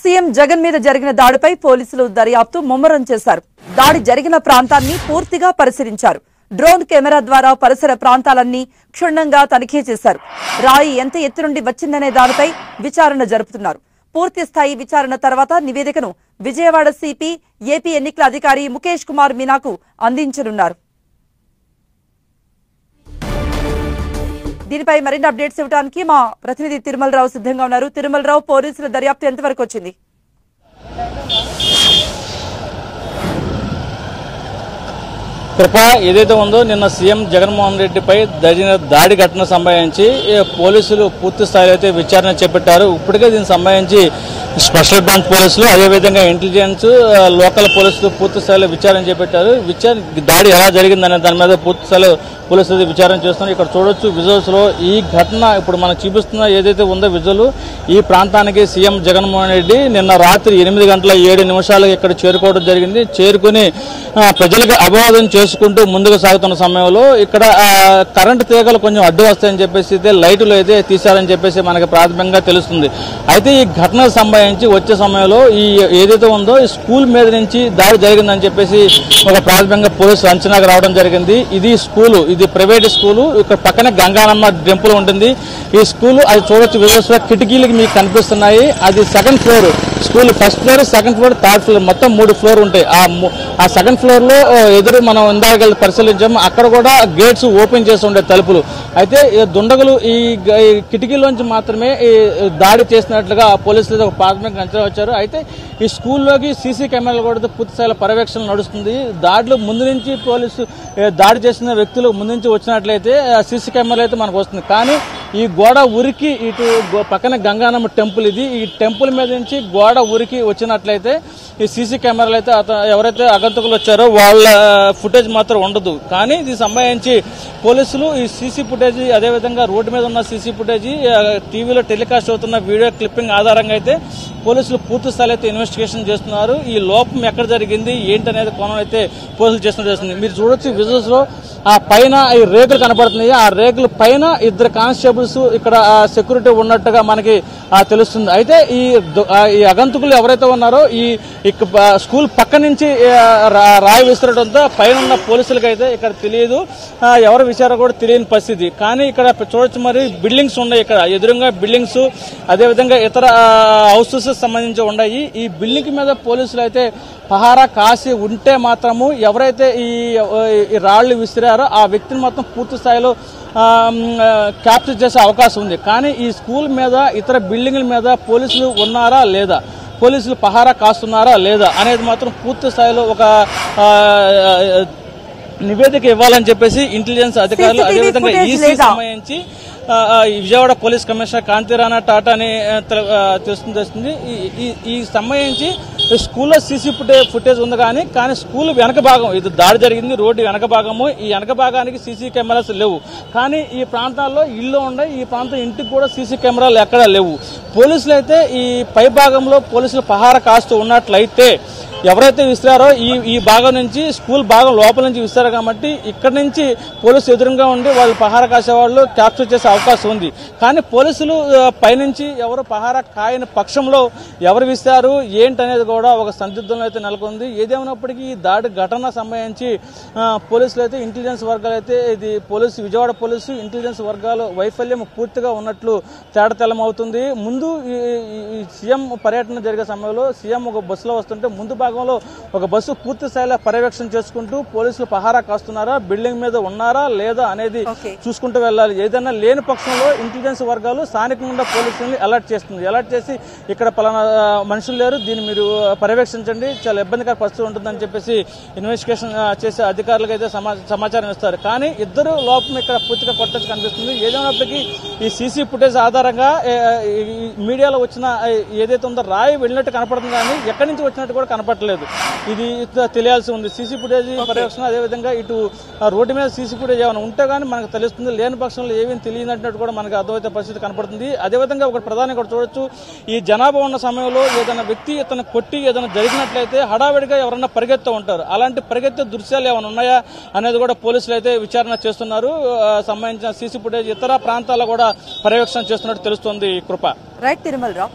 CM Jagan మీద జరిగిన దాడిపై పోలీసులు దర్యాప్తు ముమ్మరం చేశారు. దాడి జరిగిన ప్రాంతాన్ని పూర్తిగా పరిశీలించారు. డ్రోన్ కెమెరా ద్వారా పరిసర ప్రాంతాలన్నీ క్షుణ్ణంగా తనిఖీ చేశారు. రాయి ఎంత ఎత్తు నుండి వచ్చిందనే దానిపై విచారణ జరుపుతున్నారు. పూర్తి స్థాయి విచారణ తర్వాత నివేదికను విజయవాడ సిపి, ఏపీ ఎన్నికల అధికారి ముఖేష్ కుమార్ మీనాకు అందించనున్నారు. దీనిపై మరిన్ని అప్డేట్స్ ఇవ్వడానికి మా ప్రతినిధి తిరుమలరావు సిద్ధంగా ఉన్నారు. తిరుమలరావు, పోలీసుల దర్యాప్తు ఎంతవరకు వచ్చింది? కృప ఏదైతే ఉందో నిన్న సీఎం జగన్మోహన్ రెడ్డిపై జరిగిన దాడి ఘటన సంబంధించి పోలీసులు పూర్తి స్థాయిలో అయితే విచారణ చేపట్టారు. ఇప్పటికే దీనికి సంబంధించి స్పెషల్ బ్రాంచ్ పోలీసులు, అదేవిధంగా ఇంటెలిజెన్స్, లోకల్ పోలీసులు పూర్తి స్థాయిలో విచారణ చేపట్టారు. దాడి ఎలా జరిగిందనే దాని మీద పూర్తి స్థాయిలో పోలీసులు విచారణ చేస్తున్నారు. ఇక్కడ చూడొచ్చు విజువల్స్ లో ఈ ఘటన ఇప్పుడు మనం చూపిస్తున్న ఏదైతే ఉందో విజువల్, ఈ ప్రాంతానికి సీఎం జగన్మోహన్ రెడ్డి నిన్న రాత్రి 8:07 ఇక్కడ చేరుకోవడం జరిగింది. చేరుకుని ప్రజలకు అభివాదం చేసుకుంటూ ముందుకు సాగుతున్న సమయంలో ఇక్కడ కరెంటు తీగలు కొంచెం అడ్డు వస్తాయని చెప్పేసి అయితే లైట్లు అయితే తీశారని చెప్పేసి మనకి ప్రాథమికంగా తెలుస్తుంది. అయితే ఈ ఘటనకు సంబంధించి వచ్చే సమయంలో ఈ ఏదైతే ఉందో ఈ స్కూల్ మీద నుంచి దాడి జరిగిందని చెప్పేసి ఒక ప్రాథమికంగా పోలీసులు అంచనాకు రావడం జరిగింది. ఇది స్కూలు, ఇది ప్రైవేట్ స్కూలు. ఇక్కడ పక్కనే గంగానమ్మ టెంపుల్ ఉంటుంది. ఈ స్కూలు అది చూడొచ్చు విజువల్స్, కిటికీలకి మీకు కనిపిస్తున్నాయి. అది second floor school. First floor, second floor, third floor, మొత్తం 3 ఫ్లోర్ ఉంటాయి. ఆ సెకండ్ ఫ్లోర్ లో ఎదురు మనం ఇందాక పరిశీలించాము, అక్కడ కూడా గేట్స్ ఓపెన్ చేసి ఉండే తలుపులు. అయితే దుండగులు ఈ కిటికీలోంచి మాత్రమే దాడి చేసినట్లుగా పోలీసులు ఒక ప్రాథమిక అంచనా వచ్చారు. అయితే ఈ స్కూల్లోకి సీసీ కెమెరాలు కూడా పూర్తి స్థాయిలో పర్యవేక్షణ నడుస్తుంది. దాడిలో ముందు నుంచి పోలీసు దాడి చేసిన వ్యక్తులు ముందు నుంచి వచ్చినట్లయితే సీసీ కెమెరాలు అయితే మనకు వస్తుంది. కానీ ఈ గోడ ఉరికి ఇటు పక్కన గంగానమ్మ టెంపుల్, ఇది ఈ టెంపుల్ మీద నుంచి గోడ ఉరికి వచ్చినట్లయితే ఈ సీసీ కెమెరాలు అయితే ఎవరైతే ఆగంతకులు వచ్చారో వాళ్ళ ఫుటేజ్ మాత్రం ఉండదు. కానీ ఇది సంబంధించి పోలీసులు ఈ సీసీ ఫుటేజ్, అదేవిధంగా రోడ్డు మీద ఉన్న సీసీ ఫుటేజ్, టీవీలో టెలికాస్ట్ అవుతున్న వీడియో క్లిప్పింగ్ ఆధారంగా అయితే పోలీసులు పూర్తి స్థాయిలో అయితే ఇన్వెస్టిగేషన్ చేస్తున్నారు. ఈ లోపం ఎక్కడ జరిగింది ఏంటనేది కోణం అయితే పోలీసులు చేస్తుంది. మీరు చూడొచ్చు విజువల్స్ లో ఆ పైన ఈ రేకులు కనపడుతున్నాయి. ఆ రేకుల పైన 2 కానిస్టేబుల్స్ ఇక్కడ సెక్యూరిటీ ఉన్నట్టుగా మనకి తెలుస్తుంది. అయితే ఈ అగంతకులు ఎవరైతే ఉన్నారో ఈ స్కూల్ పక్క నుంచి రాయి విసరడంతో పైన ఉన్న పోలీసులకు అయితే ఇక్కడ తెలియదు, ఎవరు విచారణ కూడా తెలియని పరిస్థితి. కానీ ఇక్కడ చూడొచ్చు మరి బిల్డింగ్స్ ఉన్నాయి. ఇక్కడ ఎదురుగా బిల్డింగ్స్, అదేవిధంగా ఇతర హౌసెస్ సంబంధించి ఉన్నాయి. ఈ బిల్డింగ్ మీద పోలీసులు అయితే పహారా కాసి ఉంటే మాత్రము ఎవరైతే ఈ రాళ్లు విసిరారో ఆ వ్యక్తిని మాత్రం పూర్తి స్థాయిలో క్యాప్చర్ చేసే అవకాశం ఉంది. కానీ ఈ స్కూల్ మీద, ఇతర బిల్డింగ్ల మీద పోలీసులు ఉన్నారా లేదా, పోలీసులు పహారా కాస్తున్నారా లేదా అనేది మాత్రం పూర్తి స్థాయిలో ఒక నివేదిక ఇవ్వాలని చెప్పేసి ఇంటెలిజెన్స్ అధికారులు, అదేవిధంగా ఈసీ సంబంధించి విజయవాడ పోలీస్ కమిషనర్ కాంతిరాణా టాటా అని తెలుస్తుంది. ఈ సంబంధించి స్కూల్లో సీసీ ఫుటేజ్ ఉంది. కానీ స్కూల్ వెనక భాగం, ఇది దాడి జరిగింది రోడ్డు వెనక భాగము, ఈ వెనక భాగానికి సీసీ కెమెరాస్ లేవు. కానీ ఈ ప్రాంతాల్లో ఇల్లు ఉన్నాయి, ఈ ప్రాంతం ఇంటికి కూడా సీసీ కెమెరాలు ఎక్కడా లేవు. పోలీసులు అయితే ఈ పై భాగంలో పోలీసులు పహారా కాస్తూ ఉన్నట్లయితే ఎవరైతే విసిరారో ఈ భాగం నుంచి, స్కూల్ భాగం లోపల నుంచి విసిరారు కాబట్టి ఇక్కడ నుంచి పోలీసు ఎదురుగా ఉండి వాళ్ళు పహారా కాసే వాళ్ళు క్యాప్చర్ చేసే అవకాశం ఉంది. కానీ పోలీసులు పైనుంచి ఎవరు పహారా కాయని పక్షంలో ఎవరు విసిరారు ఏంటనేది కూడా ఒక సందిగ్ధంలో అయితే నెలకొంది. ఏదేమైనప్పటికీ ఈ దాడి ఘటన సంబంధించి పోలీసులు అయితే, ఇంటెలిజెన్స్ వర్గాలు అయితే, ఇది విజయవాడ పోలీసు ఇంటెలిజెన్స్ వర్గాలు వైఫల్యం పూర్తిగా ఉన్నట్లు తేటతెల్లమవుతుంది. ముందు ఈ సీఎం పర్యటన జరిగే సమయంలో సీఎం ఒక బస్సులో వస్తుంటే ముందు భాగంలో ఒక బస్సు పూర్తి స్థాయిలో పర్యవేక్షణ చేసుకుంటూ పోలీసులు పహారా కాస్తున్నారా, బిల్డింగ్ మీద ఉన్నారా లేదా అనేది చూసుకుంటూ వెళ్ళాలి. ఏదైనా లేని పక్షంలో ఇంటెలిజెన్స్ వర్గాలు స్థానికంగా పోలీసులను అలర్ట్ చేస్తుంది. అలర్ట్ చేసి ఇక్కడ పలానా మనుషులు లేరు, దీన్ని మీరు పర్యవేక్షించండి, చాలా ఇబ్బందికర పరిస్థితి ఉంటుందని చెప్పేసి ఇన్వెస్టిగేషన్ చేసే అధికారులకు అయితే సమాచారం ఇస్తారు. కానీ ఇద్దరు లోపం ఇక్కడ పూర్తిగా కొట్టచ్చు కనిపిస్తుంది. ఏదైనప్పటికీ ఈ సీసీ ఫుటేజ్ ఆధారంగా మీడియాలో వచ్చిన ఏదైతే ఉందో రాయి వెళ్ళినట్టు కనపడుతుంది, కానీ ఎక్కడి నుంచి వచ్చినట్టు కూడా కనపడలేదు. ఇది తెలియాల్సి ఉంది. సీసీ ఫుటేజ్ పర్యవేక్షణ, అదేవిధంగా ఇటు రోడ్డు మీద సీసీ ఫుటేజ్ ఏమైనా ఉంటే గానీ మనకు తెలుస్తుంది. లేని పక్షంలో ఏమీ తెలియనట్టు కూడా మనకు అర్థమైతే పరిస్థితి కనపడుతుంది. అదేవిధంగా ఒక ప్రధాని కూడా చూడొచ్చు, ఈ జనాభా ఉన్న సమయంలో ఏదైనా వ్యక్తి ఇతను కొట్టి ఏదైనా జరిగినట్లయితే హడావిడిగా ఎవరన్నా పరిగెత్తూ ఉంటారు. అలాంటి పరిగెత్తే దృశ్యాలు ఏమైనా ఉన్నాయా అనేది కూడా పోలీసులు అయితే విచారణ చేస్తున్నారు. సంబంధించిన సీసీ ఫుటేజ్ ఇతర ప్రాంతాల్లో కూడా పర్యవేక్షణ చేస్తున్నట్టు తెలుస్తుంది. కృప. రైట్ తిరుమలరావు.